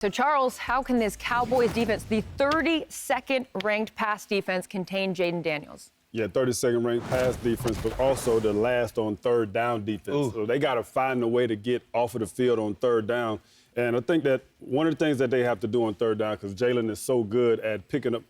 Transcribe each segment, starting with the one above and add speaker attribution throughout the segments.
Speaker 1: So, Charles, how can this Cowboys defense, the 32nd ranked pass defense, contain Jayden Daniels?
Speaker 2: Yeah, 32nd ranked pass defense, but also the last on third down defense.
Speaker 3: Ooh.
Speaker 2: So they got to find a way to get off of the field on third down. And I think that one of the things that they have to do on third down, because Jalen is so good at picking up,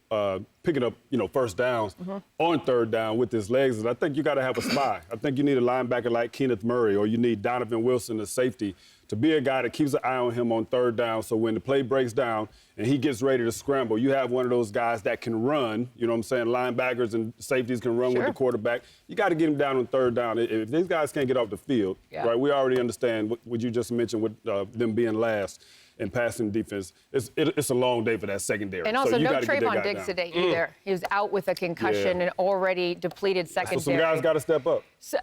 Speaker 2: first downs on third down with his legs, is I think you got to have a spy. I think you need a linebacker like Kenneth Murray, or you need Donovan Wilson, the safety, to be a guy that keeps an eye on him on third down. So when the play breaks down and he gets ready to scramble, you have one of those guys that can run. You know what I'm saying? Linebackers and safeties can run with the quarterback. You got to get him down on third down. If these guys can't get off the field, right? We already understand what you just mentioned with them being last in passing defense. It's a long day for that secondary.
Speaker 1: And also,
Speaker 2: so
Speaker 1: no Trayvon Diggs today either. He was out with a concussion and already depleted secondary.
Speaker 2: So some guys got to step up.
Speaker 1: So,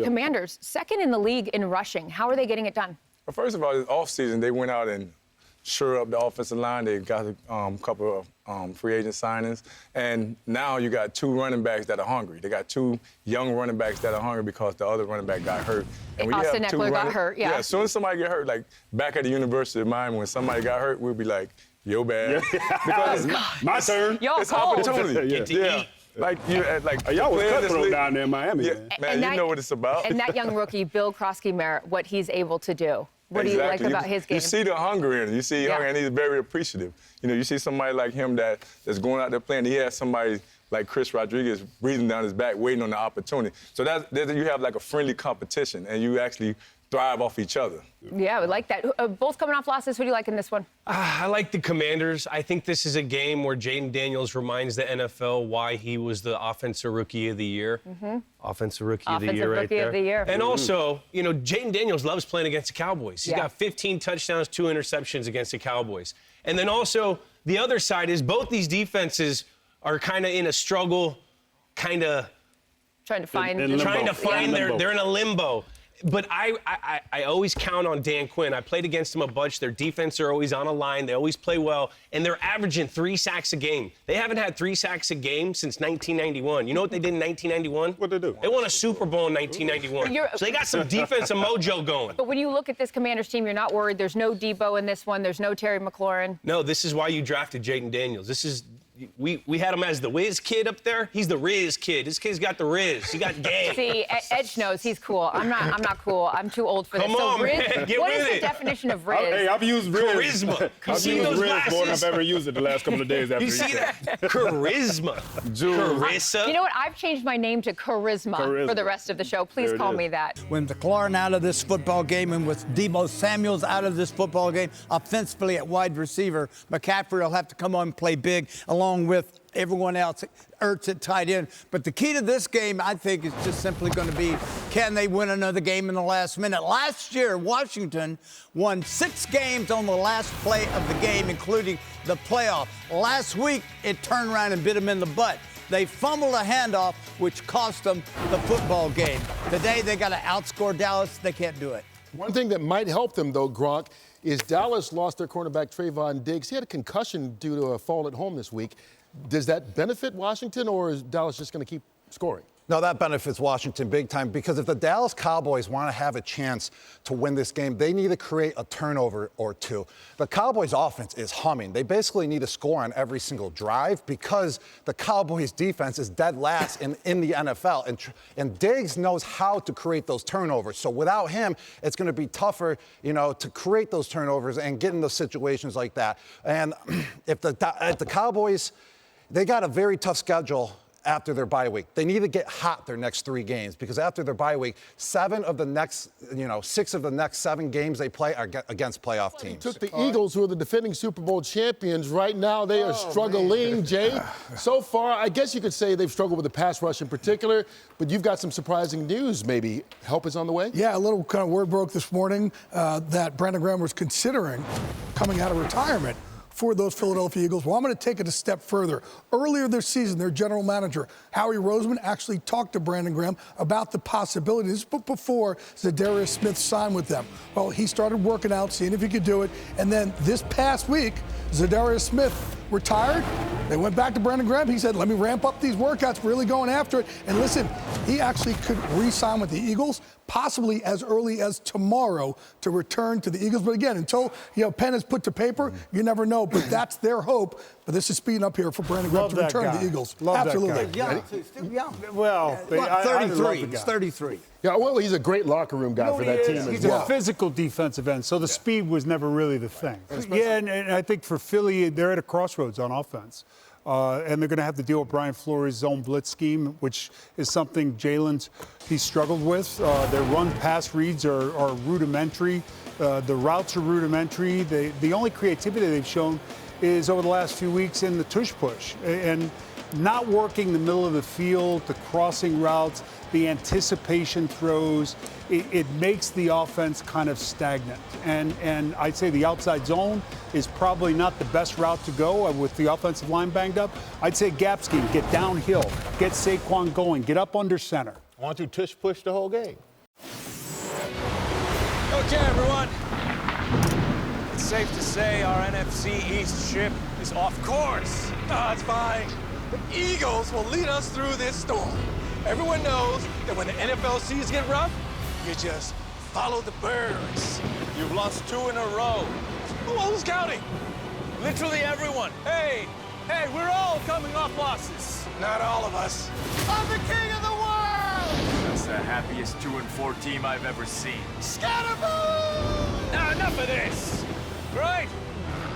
Speaker 1: Commanders, second in the league in rushing. How are they getting it done?
Speaker 4: Well, first of all, this offseason, they went out and shored up the offensive line. They got a couple of free agent signings. And now you got two running backs that are hungry. They got two young running backs that are hungry because the other running back got hurt. And
Speaker 1: Austin Eckler got hurt, yeah.
Speaker 4: As soon as somebody get hurt, like back at the University of Miami, when somebody got hurt, we'll be like, yo, bad. Because
Speaker 2: my turn.
Speaker 4: It's opportunity.
Speaker 3: Get to eat.
Speaker 4: Like
Speaker 2: y'all was cutthroat down there in Miami.
Speaker 4: Yeah, man, you know what it's about.
Speaker 1: And that young rookie, Bill Krosky-Merritt, what he's able to do. What do you like about his game?
Speaker 4: You see the hunger in him. You see hunger, and he's very appreciative. You know, you see somebody like him that's going out there playing. He has somebody like Chris Rodriguez breathing down his back, waiting on the opportunity. So you have like a friendly competition, and you actually thrive off each other.
Speaker 1: Yeah, I would like that. Both coming off losses. Who do you like in this one?
Speaker 3: I like the Commanders. I think this is a game where Jayden Daniels reminds the NFL why he was the Offensive Rookie of the Year. Offensive Rookie of the Year right there.
Speaker 1: Of the year.
Speaker 3: And also, you know, Jayden Daniels loves playing against the Cowboys. He's got 15 touchdowns, 2 interceptions against the Cowboys. And then also, the other side is both these defenses are kind of in a struggle, kind of
Speaker 1: trying to find
Speaker 3: they're in a limbo. But I always count on Dan Quinn. I played against him a bunch. Their defense are always on a line. They always play well. And they're averaging 3 sacks a game. They haven't had 3 sacks a game since 1991. You know what they did in 1991?
Speaker 2: What'd they do?
Speaker 3: They won a Super Bowl in 1991. So they got some defensive mojo going.
Speaker 1: But when you look at this Commanders team, you're not worried. There's no Debo in this one. There's no Terry McLaurin.
Speaker 3: No, this is why you drafted Jayden Daniels. This is... We had him as the whiz kid up there. He's the Riz kid. This kid's got the Riz. He got game.
Speaker 1: See, Edge knows he's cool. I'm not cool. I'm too old for this.
Speaker 3: Come on,
Speaker 1: Riz,
Speaker 3: man. Get
Speaker 1: what
Speaker 3: with
Speaker 1: is
Speaker 3: it.
Speaker 1: the definition of Riz?
Speaker 2: Hey, I've used Riz.
Speaker 3: Charisma.
Speaker 2: I've used Riz more than I've ever used it the last couple of days after
Speaker 3: You see that? Charisma. Carissa.
Speaker 1: You know what? I've changed my name to Charisma for the rest of the show. Please call me that.
Speaker 5: With McLaurin out of this football game and with Debo Samuels out of this football game, offensively at wide receiver, McCaffrey will have to come on and play big along with everyone else. Ertz at tight end. But the key to this game, I think, is just simply going to be, can they win another game in the last minute? Last year, Washington won 6 games on the last play of the game, including the playoff. Last week, it turned around and bit them in the butt. They fumbled a handoff, which cost them the football game. Today, they got to outscore Dallas. They can't do it.
Speaker 6: One thing that might help them, though, Gronk, is Dallas lost their cornerback Trayvon Diggs. He had a concussion due to a fall at home this week. Does that benefit Washington, or is Dallas just going to keep scoring?
Speaker 7: No, that benefits Washington big time, because if the Dallas Cowboys want to have a chance to win this game, they need to create a turnover or two. The Cowboys offense is humming. They basically need to score on every single drive because the Cowboys defense is dead last in the NFL. And Diggs knows how to create those turnovers. So without him, it's going to be tougher, to create those turnovers and get in those situations like that. And if the Cowboys, they got a very tough schedule after their bye week. They need to get hot their next 3 games, because after their bye week, 6 of the next 7 games they play are against playoff teams.
Speaker 6: Took the Eagles, who are the defending Super Bowl champions. Right now, they are struggling, Jay. So far, I guess you could say they've struggled with the pass rush in particular, but you've got some surprising news, maybe. Help is on the way?
Speaker 8: Yeah, a little kind of word broke this morning that Brandon Graham was considering coming out of retirement for those Philadelphia Eagles. Well, I'm going to take it a step further. Earlier this season, their general manager, Howie Roseman, actually talked to Brandon Graham about the possibilities before Zadarius Smith signed with them. Well, he started working out, seeing if he could do it, and then this past week, Zadarius Smith were tired. They went back to Brandon Graham. He said, let me ramp up these workouts, really going after it. And listen, he actually could re-sign with the Eagles, possibly as early as tomorrow to return to the Eagles. But again, until pen is put to paper, you never know. But that's their hope. But this is speeding up here for Brandon Graham to return to the Eagles. Absolutely.
Speaker 5: Still young.
Speaker 9: Well,
Speaker 5: 33. He's 33.
Speaker 6: Yeah, well, he's a great locker room guy for that team as
Speaker 9: He's
Speaker 6: well.
Speaker 9: a physical defensive end, so the speed was never really the thing. Yeah, and I think for Philly, they're at a crossroads on offense. And they're going to have to deal with Brian Flores' zone blitz scheme, which is something he's struggled with. Their run-pass reads are rudimentary. The routes are rudimentary. The only creativity they've shown is over the last few weeks in the tush push. And not working the middle of the field, the crossing routes, the anticipation throws, it makes the offense kind of stagnant. And I'd say the outside zone is probably not the best route to go with the offensive line banged up. I'd say gap scheme, get downhill, get Saquon going, get up under center.
Speaker 10: Why don't you tush push the whole game?
Speaker 11: Okay, everyone. It's safe to say our NFC East ship is off course. No, it's fine. The Eagles will lead us through this storm. Everyone knows that when the NFL seas get rough, you just follow the birds. You've lost 2 in a row. Who's counting? Literally everyone. Hey, we're all coming off losses. Not all of us. I'm the king of the world!
Speaker 12: That's the happiest 2-4 team I've ever seen.
Speaker 11: Scatterboo! Now enough of this, right?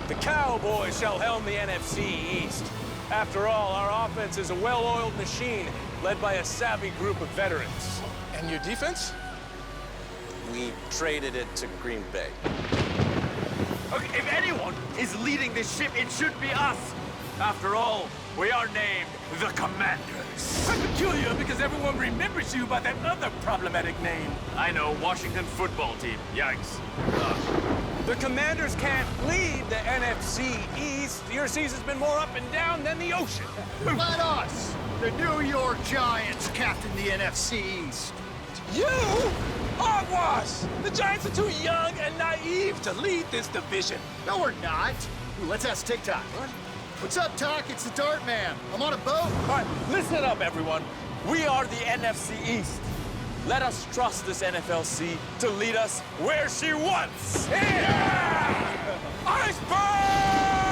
Speaker 11: The Cowboys shall helm the NFC East. After all, our offense is a well-oiled machine led by a savvy group of veterans. And your defense? We traded it to Green Bay.
Speaker 12: Okay, if anyone is leading this ship, it should be us. After all, we are named the Commanders.
Speaker 11: That's peculiar because everyone remembers you by that other problematic name.
Speaker 12: I know, Washington football team. Yikes.
Speaker 11: The Commanders can't lead the NFC East. Your season's been more up and down than the ocean.
Speaker 13: Let us, the New York Giants, captain the NFC East.
Speaker 11: You? Hogwash! The Giants are too young and naive to lead this division.
Speaker 13: No, we're not. Ooh, let's ask TikTok. What? What's up, Talk? It's the Dart Man. I'm on a boat.
Speaker 11: All right, listen up, everyone. We are the NFC East. Let us trust this NFLC to lead us where she wants. Yeah! Iceberg!